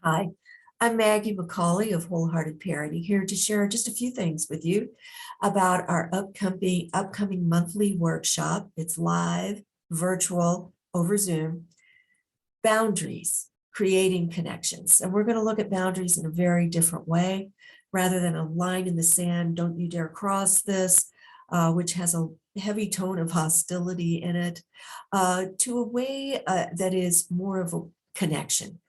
Hi, I'm Maggie Macaulay of Wholehearted Parenting here to share just a few things with you about our upcoming monthly workshop. It's live, virtual, over Zoom. Boundaries, creating connections. And we're going to look at boundaries in a very different way rather than a line in the sand, don't you dare cross this, which has a heavy tone of hostility in it, to a way that is more of a connection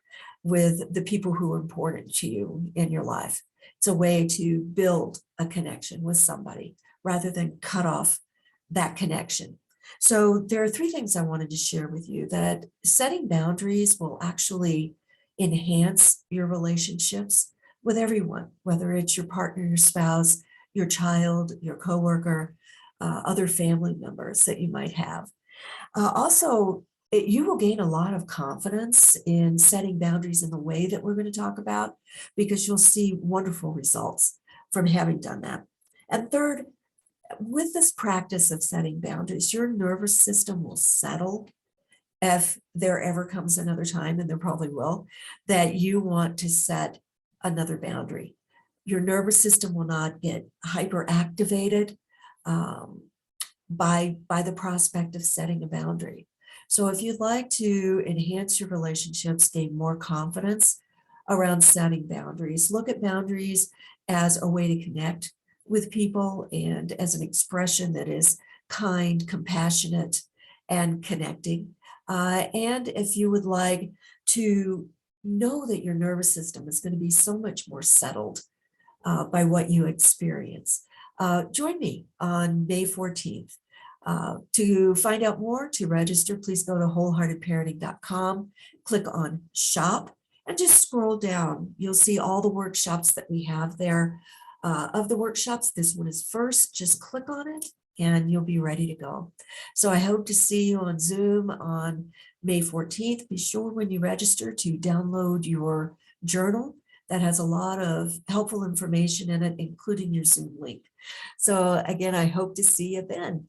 with the people who are important to you in your life. It's a way to build a connection with somebody rather than cut off that connection. So there are three things I wanted to share with you: that setting boundaries will actually enhance your relationships with everyone, whether it's your partner, your spouse, your child, your coworker, other family members that you might have. Also, you will gain a lot of confidence in setting boundaries in the way that we're going to talk about, because you'll see wonderful results from having done that. And third, with this practice of setting boundaries, your nervous system will settle if there ever comes another time, and there probably will, that you want to set another boundary. Your nervous system will not get hyperactivated by the prospect of setting a boundary. So if you'd like to enhance your relationships, gain more confidence around setting boundaries, look at boundaries as a way to connect with people and as an expression that is kind, compassionate, and connecting. And if you would like to know that your nervous system is going to be so much more settled by what you experience, join me on May 14th. To find out more, to register, please go to wholeheartedparenting.com, click on shop, and just scroll down. You'll see all the workshops that we have there. Of the workshops, this one is first. Just click on it and you'll be ready to go. So I hope to see you on Zoom on May 14th. Be sure when you register to download your journal that has a lot of helpful information in it, including your Zoom link. So again, I hope to see you then.